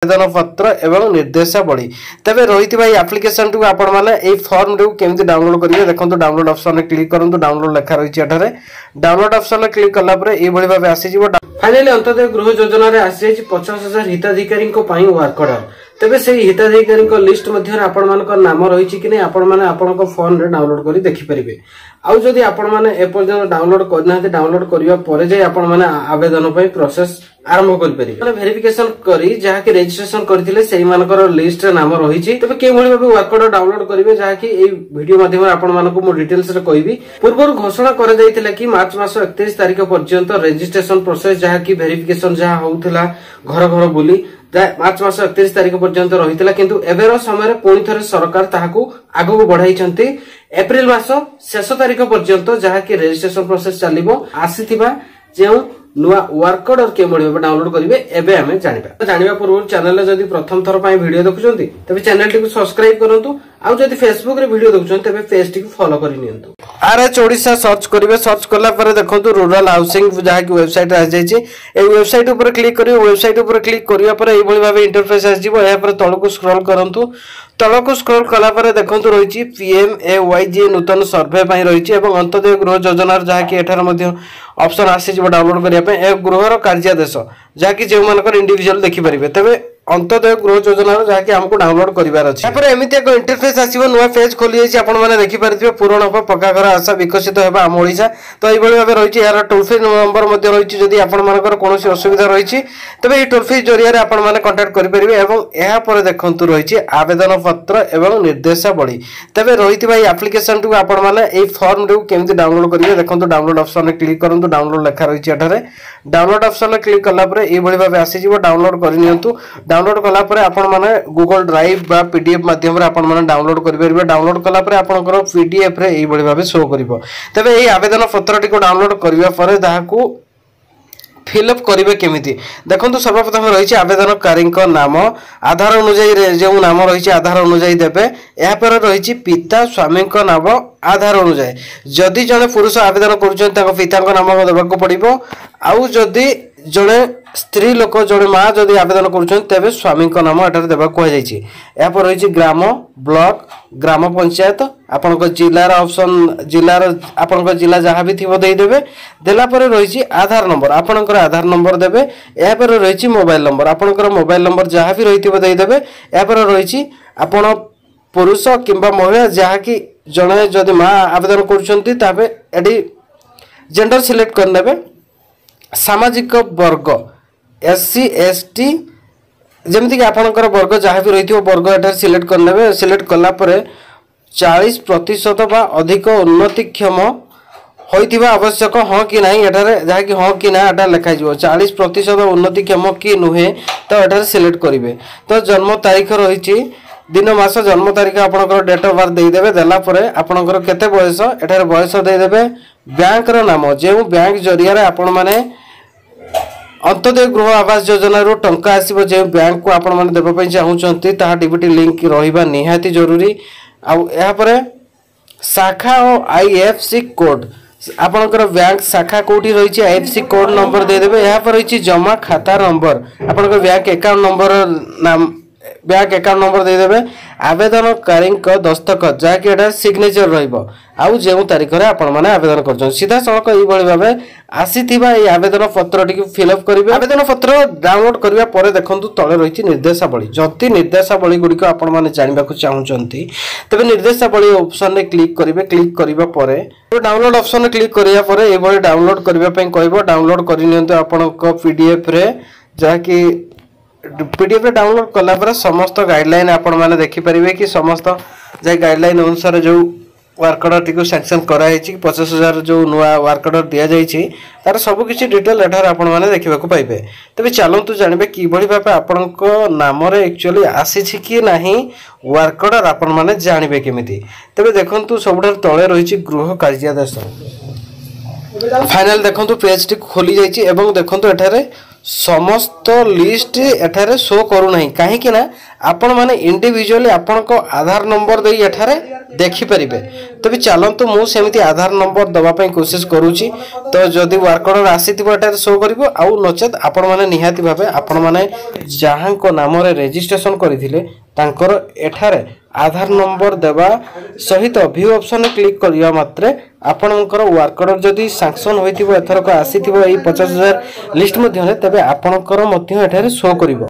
आवेदन पत्र एवं निर्देशावली तेज रही आप्लिकेसन टू आपण मैंने फॉर्म टू केमी डाउनलोड करेंगे। देखो डाउनलोड ऑप्शन में क्लिक करूँ, डाउनलोड लेखा रही है। डाउनलोड ऑप्शन में क्लिक कलापर ये भाव आसीज। फाइनाली अंत्योदय गृह योजना आसी 50,000 हिताधिकारी वर्क ऑर्डर। तेबे से हिताधिकारी लिस्ट नाम रही कि नहीं आपण मैंने आपण फोन रे डाउनलोड कर देखिपारे। आउ जदि आपण मैंने एपर्यंत डाउनलोड करना डाउनलोड करने पर जाए आपण मैंने आवेदन प्रोसेस आरंभ करें। वेरिफिकेशन करी जहाँ की रजिस्ट्रेशन करथिले सेही मानकर लिस्ट रे नाम रही। तेबे के भली भाबे वर्क ऑर्डर डाउनलोड करेंगे जहाँ की ए वीडियो माध्यम आपण मानकु मो डिटेल्स रे कहबी। पूर्व घोषणा कर दैथिले कि मार्च मास 31 तारिख पर्यंत रजिस्ट्रेशन प्रोसेस जहाँ की वेरिफिकेशन जहाँ होउथिला घर घर बुली मार्च मास 31 तारिख पर्यंत रही। किंतु एबेर समय पुणी थे सरकार ताहाकू आगू बढ़ाई एप्रिल मास शेष तारिख पर्यंत जहाँ की रजिस्ट्रेशन प्रोसेस चलिबो। आसीथिबा जेउ नुआ वर्क ऑर्डर के डाउनलोड करेंगे एबे हमें जानिबा पूर्व चैनल जदि प्रथम थर पई वीडियो देखुछंती तबे चैनल टी को सब्सक्राइब करंतु। आउ जदि फेसबुक रे वीडियो देखुछंती तबे पेज टी को फॉलो करि नियंतु। RH ओडिशा सर्च करिवे। सर्च करला पर देखंतु रूरल हाउसिंग जहाँ की वेबसाइट आ जाय छै। ए वेबसाइट ऊपर क्लिक करिवे। वेबसाइट ऊपर क्लिक करिया पर एई भली भाबे इंटरफेस आ जिवो। एहा पर तळको स्क्रॉल करंतु। तळको स्क्रॉल कला पर देखंतु रहिछि PMAY नूतन सर्वे पई रहिछि एवं अंत्योदय गृह योजना जहाँ की एठार मध्ये ऑप्शन आसी जिवो डाउनलोड करिया पे। ए गृहर कार्यादेश जहाँ की जे मानकर इंडिविजुअल देखि परिबे। तबे अंत्योदय गृह योजना जहाँ की हमको डाउनलोड करिवार अछि। या पर एमिति एक इंटरफेस आसीबो। नुवा पेज खोली जाइछि। आपण माने देखि पारिथिबे पूरण हो पक्का घर आशा विकसित हेबा आम ओडिशा। तो एई भली भाबे रहिछि। यार टोल फ्री नंबर मध्ये रहिछि। जदि आपण मानकर कोनोसी असुविधा रहिछि तबे एई टोल फ्री जरिया रे आपण माने कांटेक्ट करि परिबे। एवं एहा पर देखंतु रहिछि आवेदन पत्र एवं निर्देशावली तेबे रहिथिबा एई एप्लिकेशन टू आपण माने एई फॉर्म टू केमिति डाउनलोड करिवे। देखंतु डाउनलोड ऑप्शन में क्लिक करंतु, डाउनलोड लेखा रहिछि एठारे। डाउनलोड ऑप्शन में क्लिक कला पर एई भली भाबे आसी जिवो। डाउनलोड करि नियंतु। डाउनलोड कला पर आपण माने गूगल ड्राइव बा PDF माध्यम रे आपण माने डाउनलोड करि परिबे। डाउनलोड कला पर आपनकर PDF रे एई भली भाबे शो करिवो। तबे एई आवेदन पत्र टिको डाउनलोड करिवा पर दाहाकू फिलअप करेंगे केमिति देखो। सर्वप्रथम रही आवेदनकारी नाम आधार अनुजाई जो नाम रही आधार अनुजाई देवे। यहाँ पर रही पिता स्वामी नाम आधार अनुजाई। जदि जड़े पुरुष आवेदन कर पिता नाम देवाक पड़ो। आउ जदि जड़े स्त्री लोक जड़े माँ जदि आवेदन कर स्वामी नाम एटार देवा कहुई। यहाँ पर रही ग्राम ब्लॉक ग्राम पंचायत आपण जिलार ऑप्शन जिलार आपण जिला जहाँ भी थी देदेवे। देलापर रही आधार नंबर आपणकर आधार नंबर देवे। यहाँ पर रही मोबाइल नंबर आपणकर मोबाइल नंबर जहाँ भी रही देदेवे। यहाँ पर रही आपण पुरुष किंबा महिला जहाँ कि जड़े जदि माँ आवेदन कर जेंडर सिलेक्ट करने। सामाजिक वर्ग SC ST जमीक कि आपणकर वर्ग जहाँ भी रही वर्ग एठार सिलेक्ट करने। सिलेक्ट कलापर 40% बा अधिक उन्नतिक्षम होइथिबा आवश्यक हाँ कि नहीं एठारे जहाँ कि हाँ कि ना एटा लिखा जिवो। 40% उन्नतिक्षम कि नुहे तो एठारे सिलेक्ट करेंगे। तो जन्म तारीख रही दिन मास जन्म तारीख आपणकर डेट ऑफ बर्थ देदेवे। देला परे आपणकर केते बयस एठारे बयस देदेवे। बैंक रो नाम जो बैंक जरिया आपण माने अंत्योदय गृह आवास योजना रो टंका आसीबो जे बैंक को आपण माने देबा पई चाहउचंती ताहा डीबीटी लिंक रहिबा निहाती जरूरी। आउ यहाँ पर शाखा और IFSC कोड आपणकर बैंक शाखा कोठी रही IFSC कोड नंबर देदेवे। यहाँ पर रही जमा खाता नंबर आपणकर बैंक अकाउंट नंबर नाम बैंक अकाउंट नंबर देदेवे। आवेदनकारी दस्तखत जहाँकि एटा सिग्नेचर रहिबो। आउ जो तारीख में आपण मैंने आवेदन कर सीधा सड़क ये भाव आसीथिबा ये आवेदन पत्र टी फिलअप करेंगे। आवेदन पत्र डाउनलोड करने पर देखो तले रही निर्देशावली। जदि निर्देशावली गुड़िक आपण मैंने जानवा चाहूँगी तेज निर्देशावली ऑप्शन में क्लिक करेंगे। क्लिक करने पर डाउनलोड ऑप्शन में क्लिक कराया पर ये डाउनलोड करने कह डाउनलोड कर आपण PDF रे जहाँकि PDF रे डाउनलोड कला पर समस्त गाइडलाइन आपण माने देखि परिबे कि समस्त जे गाइडलाइन अनुसार जो वर्क ऑर्डर टी को सैंक्शन कराई 50,000 जो नुआ वर्क ऑर्डर दिया जाइछि तार सब किछि डिटेल एठार आपण माने देखिबा को पाइबे। तबे चलंतु जानिबे कि बढी भाबे आपनक नाम रे एक्चुअली आसीछि कि नाही वर्क ऑर्डर आपण माने जानिबे केमिति। तबे देखंतु सबडर तळे रहिछि गृह कार्यादेश। फाइनल देखंतु पेज टी खोली जाइछि एवं देखंतु एठारे समस्त लिस्ट एठारे शो करू नहीं कहीं ना आपण माने इंडिविजुअली आपण को आधार नंबर दे एठारे देखि परिबे। तो भी चलंतु मु सेमिति आधार नंबर दबा पई कोशिश करूची। तो जदि वर्क ऑर्डर आसीथिबो एठारे शो करिवो आउ नचेत आपण माने निहाती भाबे आपण माने जहां को नाम रे रजिस्ट्रेशन करिथिले तांकर एठारे आधार नंबर देवा सहित व्यू ऑप्शन क्लिक करिया मात्रे आपणकर वर्क ऑर्डर जदि सैंक्शन होइथिबो एथरक आसीथिबो एई 50,000 लिस्ट मध्यरे तबे आपणकर मध्य एठारे शो करिवो।